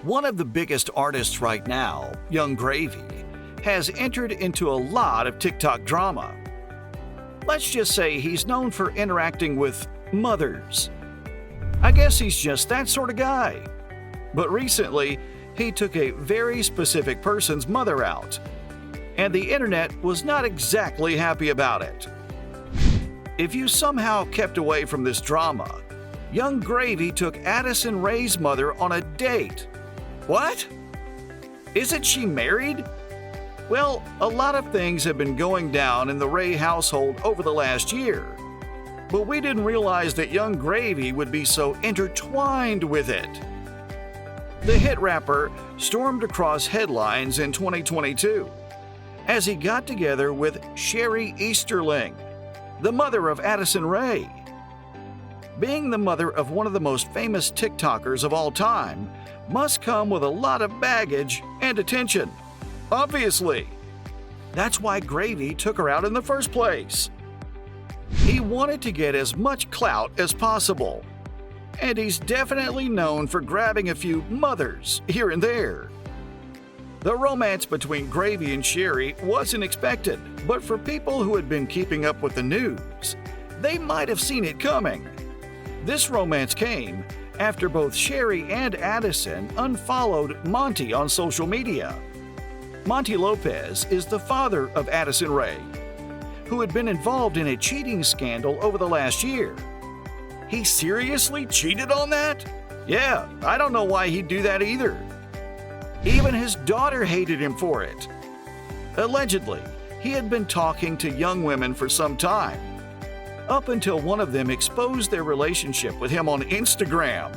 One of the biggest artists right now, Young Gravy, has entered into a lot of TikTok drama. Let's just say he's known for interacting with mothers. I guess he's just that sort of guy. But recently, he took a very specific person's mother out, and the internet was not exactly happy about it. If you somehow kept away from this drama, Young Gravy took Addison Rae's mother on a date. What? Isn't she married? Well, a lot of things have been going down in the Rae household over the last year, but we didn't realize that Young Gravy would be so intertwined with it. The hit rapper stormed across headlines in 2022 as he got together with Sherry Easterling, the mother of Addison Rae. Being the mother of one of the most famous TikTokers of all time must come with a lot of baggage and attention. Obviously. That's why Gravy took her out in the first place. He wanted to get as much clout as possible, and he's definitely known for grabbing a few mothers here and there. The romance between Gravy and Sherry wasn't expected, but for people who had been keeping up with the news, they might have seen it coming. This romance came after both Sherry and Addison unfollowed Monty on social media. Monty Lopez is the father of Addison Rae, who had been involved in a cheating scandal over the last year. He seriously cheated on that? Yeah, I don't know why he'd do that either. Even his daughter hated him for it. Allegedly, he had been talking to young women for some time, up until one of them exposed their relationship with him on Instagram.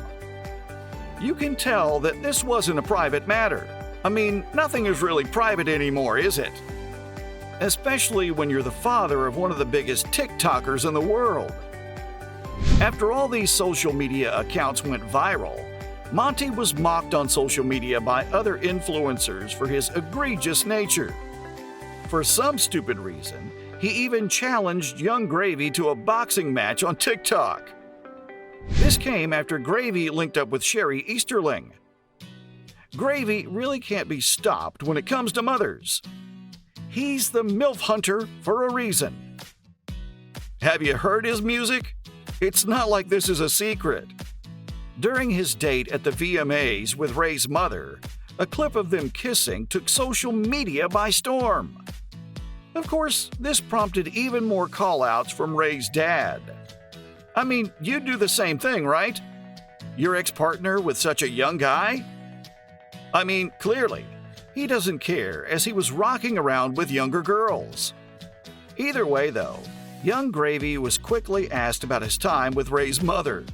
You can tell that this wasn't a private matter. I mean, nothing is really private anymore, is it? Especially when you're the father of one of the biggest TikTokers in the world. After all these social media accounts went viral, Monty was mocked on social media by other influencers for his egregious nature. For some stupid reason, he even challenged Young Gravy to a boxing match on TikTok. This came after Gravy linked up with Sherry Easterling. Gravy really can't be stopped when it comes to mothers. He's the MILF hunter for a reason. Have you heard his music? It's not like this is a secret. During his date at the VMAs with Rae's mother, a clip of them kissing took social media by storm. Of course, this prompted even more call-outs from Rae's dad. I mean, you'd do the same thing, right? Your ex-partner with such a young guy? I mean, clearly, he doesn't care as he was rocking around with younger girls. Either way, though, Young Gravy was quickly asked about his time with Rae's mother.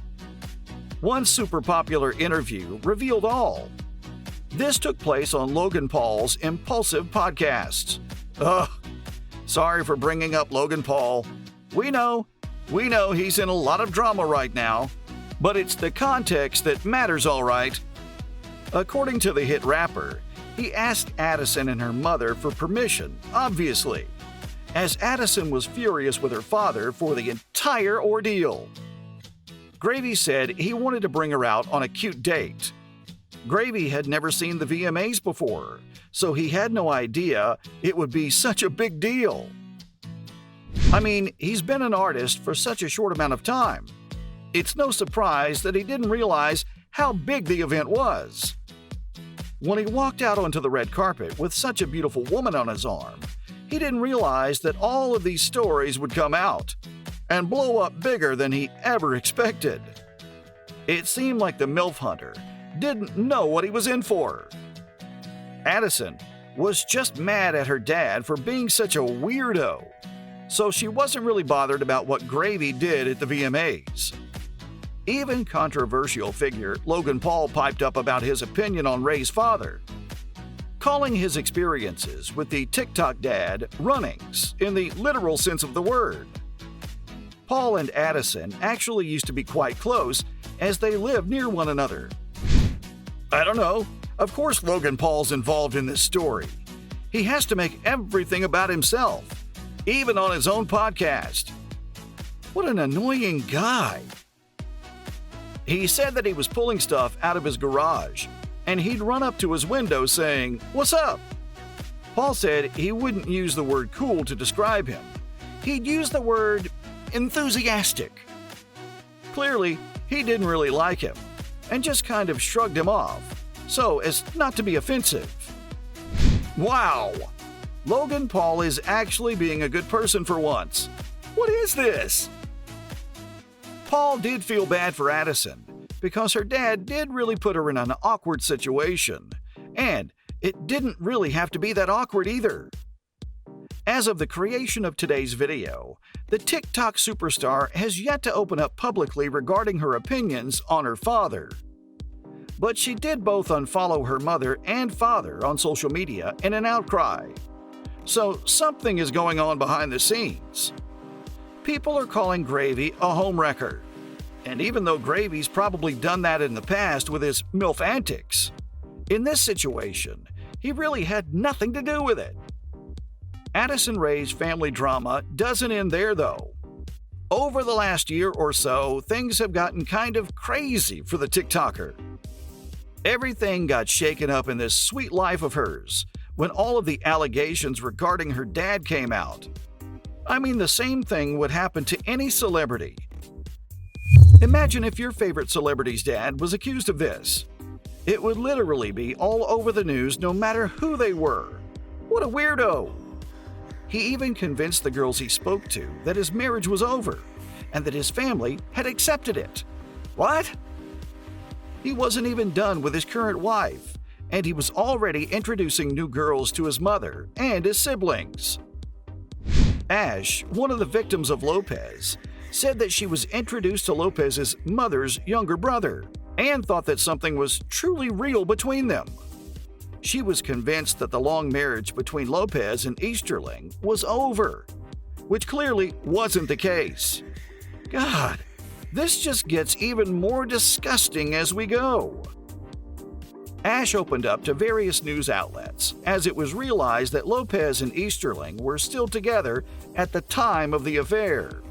One super popular interview revealed all. This took place on Logan Paul's Impulsive podcast. Ugh, sorry for bringing up Logan Paul. We know he's in a lot of drama right now, but it's the context that matters, all right. According to the hit rapper, he asked Addison and her mother for permission, obviously, as Addison was furious with her father for the entire ordeal. Gravy said he wanted to bring her out on a cute date. Gravy had never seen the VMAs before, so he had no idea it would be such a big deal. I mean, he's been an artist for such a short amount of time. It's no surprise that he didn't realize how big the event was. When he walked out onto the red carpet with such a beautiful woman on his arm, he didn't realize that all of these stories would come out and blow up bigger than he ever expected. It seemed like the MILF hunter didn't know what he was in for. Addison was just mad at her dad for being such a weirdo, so she wasn't really bothered about what Gravy did at the VMAs. Even controversial figure Logan Paul piped up about his opinion on Rae's father, calling his experiences with the TikTok dad runnings in the literal sense of the word. Paul and Addison actually used to be quite close as they lived near one another. I don't know. Of course Logan Paul's involved in this story. He has to make everything about himself, even on his own podcast. What an annoying guy. He said that he was pulling stuff out of his garage and he'd run up to his window saying, "What's up?" Paul said he wouldn't use the word cool to describe him. He'd use the word enthusiastic. Clearly, he didn't really like him and just kind of shrugged him off, so as not to be offensive. Wow! Logan Paul is actually being a good person for once. What is this? Paul did feel bad for Addison because her dad did really put her in an awkward situation, and it didn't really have to be that awkward either. As of the creation of today's video, the TikTok superstar has yet to open up publicly regarding her opinions on her father. But she did both unfollow her mother and father on social media in an outcry. So something is going on behind the scenes. People are calling Gravy a homewrecker. And even though Gravy's probably done that in the past with his MILF antics, in this situation, he really had nothing to do with it. Addison Rae's family drama doesn't end there, though. Over the last year or so, things have gotten kind of crazy for the TikToker. Everything got shaken up in this sweet life of hers when all of the allegations regarding her dad came out. I mean, the same thing would happen to any celebrity. Imagine if your favorite celebrity's dad was accused of this. It would literally be all over the news no matter who they were. What a weirdo! He even convinced the girls he spoke to that his marriage was over and that his family had accepted it. What? He wasn't even done with his current wife, and he was already introducing new girls to his mother and his siblings. Ash, one of the victims of Lopez, said that she was introduced to Lopez's mother's younger brother and thought that something was truly real between them. She was convinced that the long marriage between Lopez and Easterling was over, which clearly wasn't the case. God, this just gets even more disgusting as we go. Ash opened up to various news outlets as it was realized that Lopez and Easterling were still together at the time of the affair.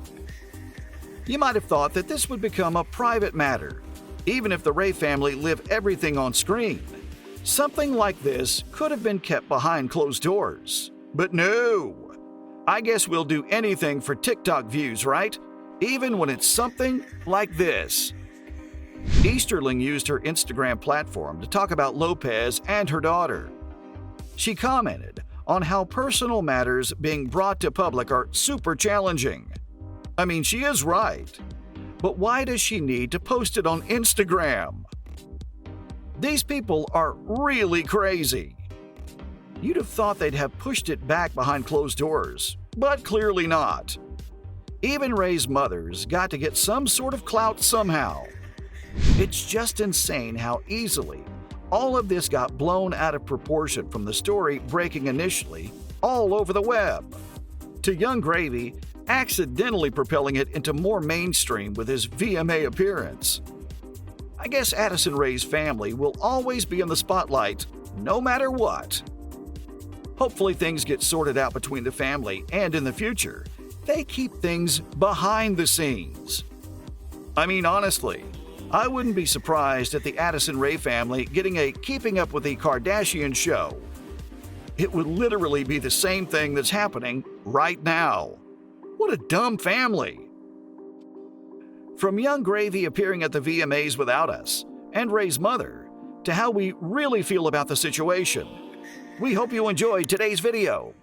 You might have thought that this would become a private matter, even if the Rae family lived everything on screen. Something like this could have been kept behind closed doors. But no! I guess we'll do anything for TikTok views, right? Even when it's something like this. Easterling used her Instagram platform to talk about Lopez and her daughter. She commented on how personal matters being brought to public are super challenging. I mean, she is right. But why does she need to post it on Instagram? These people are really crazy. You'd have thought they'd have pushed it back behind closed doors, but clearly not. Even Rae's mother's got to get some sort of clout somehow. It's just insane how easily all of this got blown out of proportion from the story breaking initially all over the web, to Young Gravy accidentally propelling it into more mainstream with his VMA appearance. I guess Addison Rae's family will always be in the spotlight, no matter what. Hopefully things get sorted out between the family, and in the future, they keep things behind the scenes. I mean, honestly, I wouldn't be surprised at the Addison Rae family getting a Keeping Up with the Kardashians show. It would literally be the same thing that's happening right now. What a dumb family! From Young Gravy appearing at the VMAs without us, and Rae's mother, to how we really feel about the situation. We hope you enjoyed today's video.